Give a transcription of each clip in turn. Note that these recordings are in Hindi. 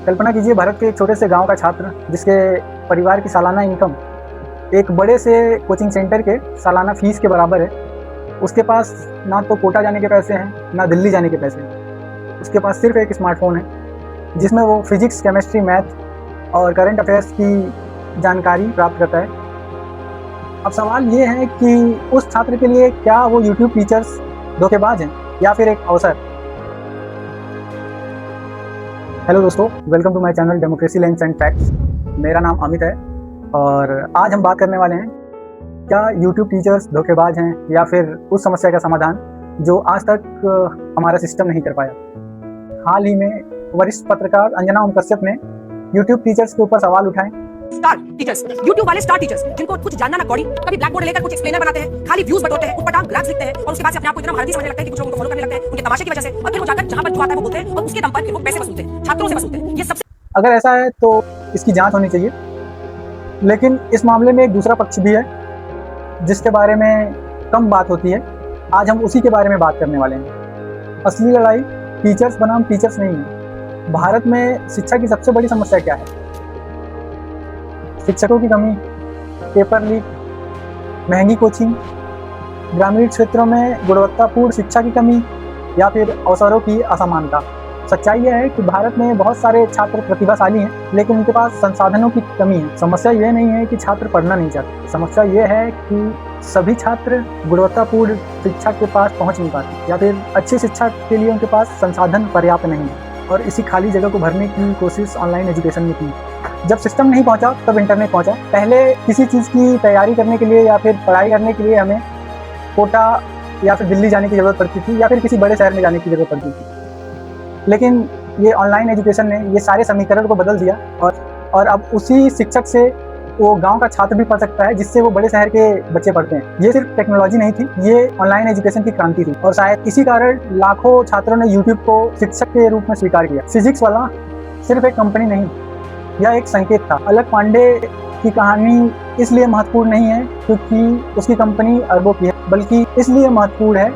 कल्पना कीजिए भारत के एक छोटे से गांव का छात्र जिसके परिवार की सालाना इनकम एक बड़े से कोचिंग सेंटर के सालाना फीस के बराबर है। उसके पास ना तो कोटा जाने के पैसे हैं, ना दिल्ली जाने के पैसे हैं। उसके पास सिर्फ एक स्मार्टफोन है जिसमें वो फिजिक्स, केमिस्ट्री, मैथ और करंट अफेयर्स की जानकारी प्राप्त करता है। अब सवाल ये है कि उस छात्र के लिए क्या वो यूट्यूब टीचर्स धोखेबाज हैं या फिर एक अवसर। हेलो दोस्तों, welcome to my channel democracy lens and facts. मेरा नाम अमित है और आज हम बात करने वाले हैं क्या यूट्यूब टीचर्स धोखेबाज हैं या फिर उस समस्या का समाधान जो आज तक हमारा सिस्टम नहीं कर पाया। हाल ही में वरिष्ठ पत्रकार अंजना ओम कश्यप ने यूट्यूब टीचर्स के ऊपर सवाल उठाए। स्टार टीचर्स, यूट्यूब वाले स्टार टीचर्स जिनको कुछ जानना ना कौड़ी, कभी ब्लैक बोर्ड लेकर कुछ एक्सप्लेनर बनाते हैं, खाली व्यूज बटोरते हैं, ऊटपटांग ग्राफ्स लिखते हैं और उसके बाद से अपने आप को इतना भारतीय समझने लगते हैं कि कुछ लोगों को फॉलो करने लगते हैं उनके तमाशे की वजह से, और फिर वो जाकर जहां पर जो आता है वो बोलते हैं और उसके दम पर फिर वो पैसे वसूलते हैं, छात्रों से वसूलते हैं। ये सबसे अगर ऐसा है तो इसकी जांच होनी चाहिए, लेकिन इस मामले में एक दूसरा पक्ष भी है जिसके बारे में कम बात होती है। आज हम उसी के बारे में बात करने वाले हैं। असली लड़ाई टीचर्स बनाम टीचर्स नहीं है। भारत में शिक्षा की सबसे बड़ी समस्या क्या है? शिक्षकों की कमी, पेपर लीक, महंगी कोचिंग, ग्रामीण क्षेत्रों में गुणवत्तापूर्ण शिक्षा की कमी या फिर अवसरों की असमानता। सच्चाई यह है कि भारत में बहुत सारे छात्र प्रतिभाशाली हैं, लेकिन उनके पास संसाधनों की कमी है। समस्या यह नहीं है कि छात्र पढ़ना नहीं चाहते, समस्या यह है कि सभी छात्र गुणवत्तापूर्ण शिक्षा के पास पहुंच नहीं पाते या फिर अच्छी शिक्षा के लिए उनके पास संसाधन पर्याप्त नहीं है। और इसी खाली जगह को भरने की कोशिश ऑनलाइन एजुकेशन में की। जब सिस्टम नहीं पहुंचा तब इंटरनेट पहुंचा। पहले किसी चीज़ की तैयारी करने के लिए या फिर पढ़ाई करने के लिए हमें कोटा या फिर दिल्ली जाने की ज़रूरत पड़ती थी या फिर किसी बड़े शहर में जाने की ज़रूरत पड़ती थी। लेकिन ये ऑनलाइन एजुकेशन ने ये सारे समीकरण को बदल दिया और अब उसी शिक्षक से वो गांव का छात्र भी पढ़ सकता है जिससे वो बड़े शहर के बच्चे पढ़ते हैं। ये सिर्फ टेक्नोलॉजी नहीं थी, ये ऑनलाइन एजुकेशन की क्रांति थी और शायद इसी कारण लाखों छात्रों ने यूट्यूब को शिक्षक के रूप में स्वीकार किया। फिजिक्स वाला सिर्फ एक कंपनी नहीं, यह एक संकेत था। अलक पांडे की कहानी इसलिए महत्वपूर्ण नहीं है क्योंकि उसकी कंपनी अरबों की है, बल्कि इसलिए महत्वपूर्ण है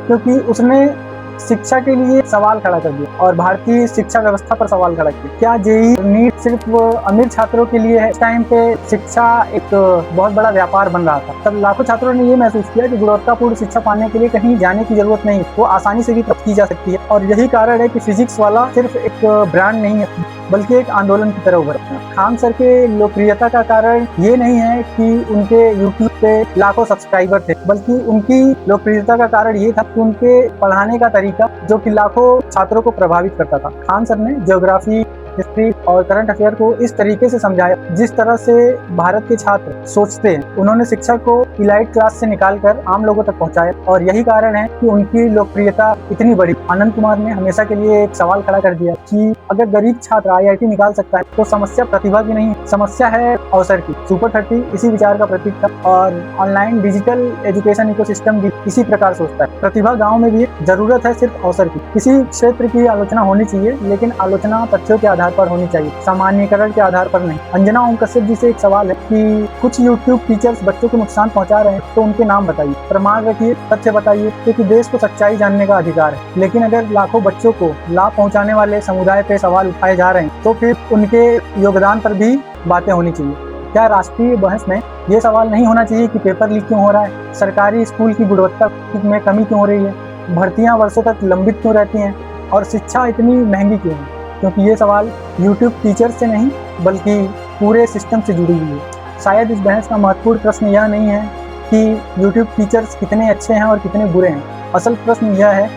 क्योंकि उसने शिक्षा के लिए सवाल खड़ा कर दिया और भारतीय शिक्षा व्यवस्था पर सवाल खड़ा किया। क्या जेईई नीट सिर्फ अमीर छात्रों के लिए है? इस टाइम पे शिक्षा एक बहुत बड़ा व्यापार बन रहा था। तब लाखों छात्रों ने ये महसूस किया कि गुणवत्तापूर्ण शिक्षा पाने के लिए कहीं जाने की जरूरत नहीं, वो आसानी से भी प्राप्त की जा सकती है। और यही कारण है कि फिजिक्स वाला सिर्फ एक ब्रांड नहीं है बल्कि एक आंदोलन की तरह उभरा। खान सर के लोकप्रियता का कारण ये नहीं है कि उनके यूट्यूब पे लाखों सब्सक्राइबर थे, बल्कि उनकी लोकप्रियता का कारण ये था कि उनके पढ़ाने का तरीका जो कि लाखों छात्रों को प्रभावित करता था। खान सर ने ज्योग्राफी, हिस्ट्री और करंट अफेयर को इस तरीके से समझाया जिस तरह से भारत के छात्र सोचते हैं। उन्होंने शिक्षा को इलाइट क्लास से निकालकर आम लोगों तक पहुंचाया और यही कारण है कि उनकी लोकप्रियता इतनी बड़ी। आनंद कुमार ने हमेशा के लिए एक सवाल खड़ा कर दिया कि अगर गरीब छात्र IIT निकाल सकता है तो समस्या प्रतिभा की नहीं, समस्या है अवसर की। सुपर 30 इसी विचार का प्रतीक था और ऑनलाइन डिजिटल एजुकेशन इकोसिस्टम भी इसी प्रकार सोचता है। प्रतिभा गाँव में भी जरूरत है सिर्फ अवसर की। किसी क्षेत्र की आलोचना होनी चाहिए, लेकिन आलोचना तथ्यों के आधार पर होनी चाहिए, सामान्यीकरण के आधार पर नहीं। अंजना ओम कश्यप जी से एक सवाल है कि कुछ यूट्यूब टीचर्स बच्चों को नुकसान पहुंचा रहे हैं तो उनके नाम बताइए, प्रमाण रखिए, तथ्य बताइए, क्योंकि देश को सच्चाई जानने का अधिकार है। लेकिन अगर लाखों बच्चों को लाभ पहुंचाने वाले समुदाय पे सवाल उठाए जा रहे हैं तो फिर उनके योगदान पर भी बातें होनी चाहिए। क्या राष्ट्रीय बहस में ये सवाल नहीं होना चाहिए कि पेपर लीक क्यों हो रहा है, सरकारी स्कूल की गुणवत्ता में कमी क्यों हो रही है, भर्तियां वर्षों तक लंबित क्यों रहती हैं और शिक्षा इतनी महंगी क्यों है? क्योंकि ये सवाल यूट्यूब टीचर से नहीं बल्कि पूरे सिस्टम से जुड़ी हुई है। शायद इस बहस का महत्वपूर्ण प्रश्न यह नहीं है कि यूट्यूब टीचर्स कितने अच्छे हैं और कितने बुरे हैं। असल प्रश्न यह है,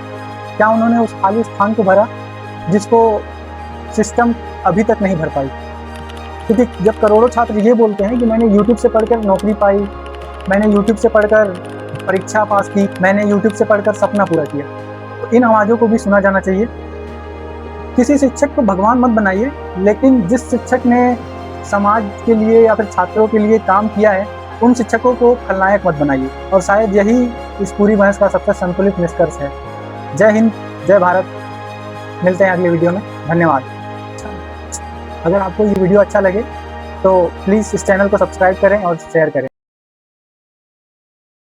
क्या उन्होंने उस खाली स्थान को भरा जिसको सिस्टम अभी तक नहीं भर पाई? क्योंकि जब करोड़ों छात्र ये बोलते हैं कि मैंने यूट्यूब से पढ़कर नौकरी पाई, मैंने यूट्यूब से पढ़कर परीक्षा पास की, मैंने यूट्यूब से पढ़कर सपना पूरा किया, तो इन आवाज़ों को भी सुना जाना चाहिए। किसी शिक्षक को भगवान मत बनाइए, लेकिन जिस शिक्षक ने समाज के लिए या फिर छात्रों के लिए काम किया है उन शिक्षकों को खलनायक मत बनाइए। और शायद यही इस पूरी बहस का सबसे संतुलित निष्कर्ष है। जय हिंद, जय भारत। मिलते हैं अगले वीडियो में। धन्यवाद। अगर आपको ये वीडियो अच्छा लगे तो प्लीज़ इस चैनल को सब्सक्राइब करें और शेयर करें।